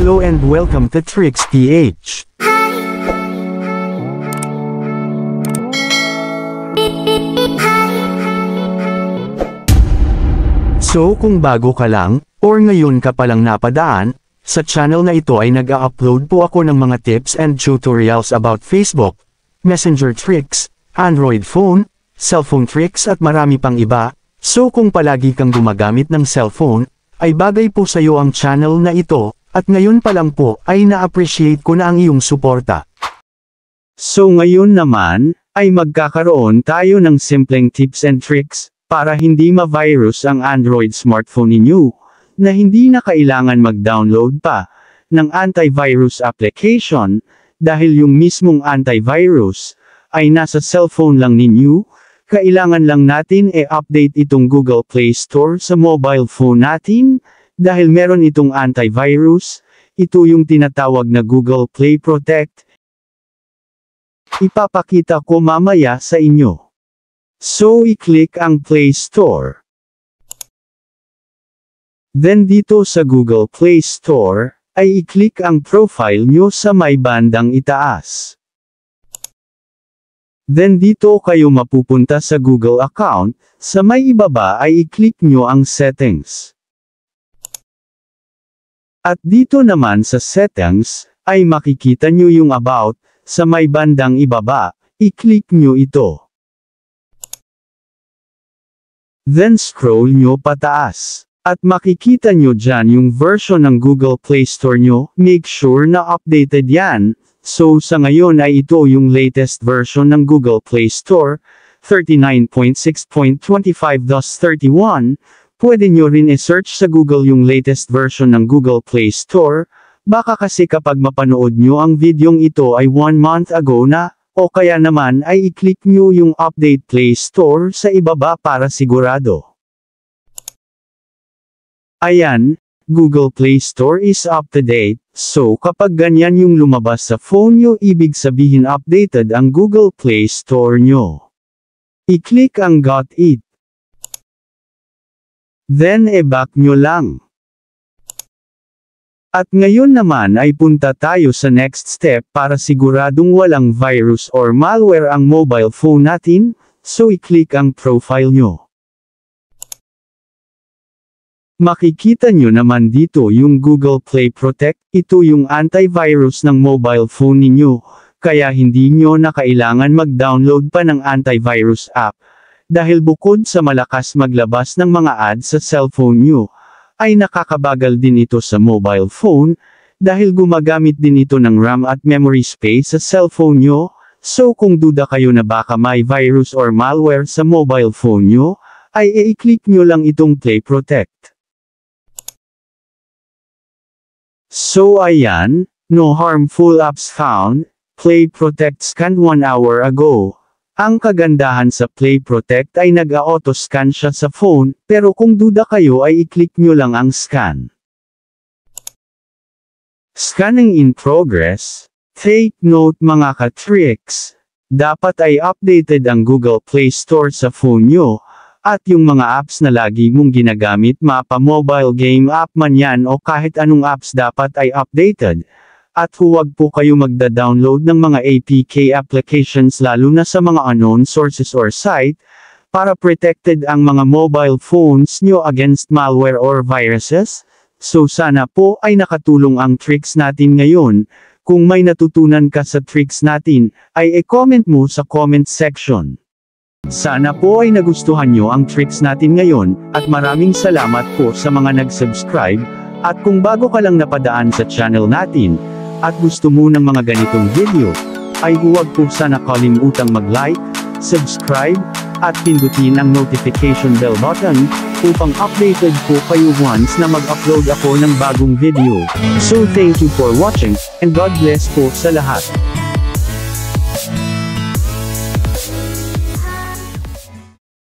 Hello and welcome to Tricks PH. So kung bago ka lang, or ngayon ka palang napadaan, sa channel na ito ay nag-a-upload po ako ng mga tips and tutorials about Facebook, Messenger tricks, Android phone, cellphone tricks at marami pang iba. So kung palagi kang gumagamit ng cellphone, ay bagay po sa iyo ang channel na ito, at ngayon pa lang po ay na-appreciate ko na ang iyong suporta. So ngayon naman, ay magkakaroon tayo ng simpleng tips and tricks, para hindi ma-virus ang Android smartphone ninyo, na hindi na kailangan mag-download pa ng antivirus application, dahil yung mismong antivirus ay nasa cellphone lang ninyo. Kailangan lang natin i-update itong Google Play Store sa mobile phone natin, dahil meron itong antivirus. Ito yung tinatawag na Google Play Protect. Ipapakita ko mamaya sa inyo. So i-click ang Play Store. Then dito sa Google Play Store, ay i-click ang profile nyo sa may bandang itaas. Then dito kayo mapupunta sa Google account, sa may ibaba ay i-click nyo ang settings. At dito naman sa settings, ay makikita nyo yung about, sa may bandang ibaba, i-click nyo ito. Then scroll nyo pataas. At makikita nyo dyan yung version ng Google Play Store nyo, make sure na updated yan. So sa ngayon ay ito yung latest version ng Google Play Store, 39.6.25.31. Pwede nyo rin i-search sa Google yung latest version ng Google Play Store, baka kasi kapag mapanood nyo ang videong ito ay 1 month ago na, o kaya naman ay i-click nyo yung Update Play Store sa ibaba para sigurado. Ayan, Google Play Store is up to date, so kapag ganyan yung lumabas sa phone nyo ibig sabihin updated ang Google Play Store nyo. I-click ang Got It. Then e-back nyo lang. At ngayon naman ay punta tayo sa next step para siguradong walang virus or malware ang mobile phone natin, so i-click ang profile nyo. Makikita nyo naman dito yung Google Play Protect, ito yung antivirus ng mobile phone ninyo, kaya hindi nyo na kailangan mag-download pa ng antivirus app, dahil bukod sa malakas maglabas ng mga ads sa cellphone nyo, ay nakakabagal din ito sa mobile phone, dahil gumagamit din ito ng RAM at memory space sa cellphone nyo, so kung duda kayo na baka may virus or malware sa mobile phone nyo, ay i-click nyo lang itong Play Protect. So ayan, no harmful apps found, Play Protect scanned 1 hour ago. Ang kagandahan sa Play Protect ay nag-auto-scan siya sa phone, pero kung duda kayo ay i-click nyo lang ang scan. Scanning in progress. Take note mga ka-tricks, dapat ay updated ang Google Play Store sa phone nyo, at yung mga apps na lagi mong ginagamit mapa mobile game app man yan o kahit anong apps dapat ay updated. At huwag po kayo magda-download ng mga APK applications lalo na sa mga unknown sources or site, para protected ang mga mobile phones nyo against malware or viruses. So sana po ay nakatulong ang tricks natin ngayon. Kung may natutunan ka sa tricks natin, ay i-comment mo sa comment section. Sana po ay nagustuhan nyo ang tricks natin ngayon, at maraming salamat po sa mga nag-subscribe, at kung bago ka lang napadaan sa channel natin, at gusto mo ng mga ganitong video, ay huwag po sana kalimutang mag-like, subscribe, at pindutin ang notification bell button, upang updated po kayo once na mag-upload ako ng bagong video. So thank you for watching, and God bless po sa lahat.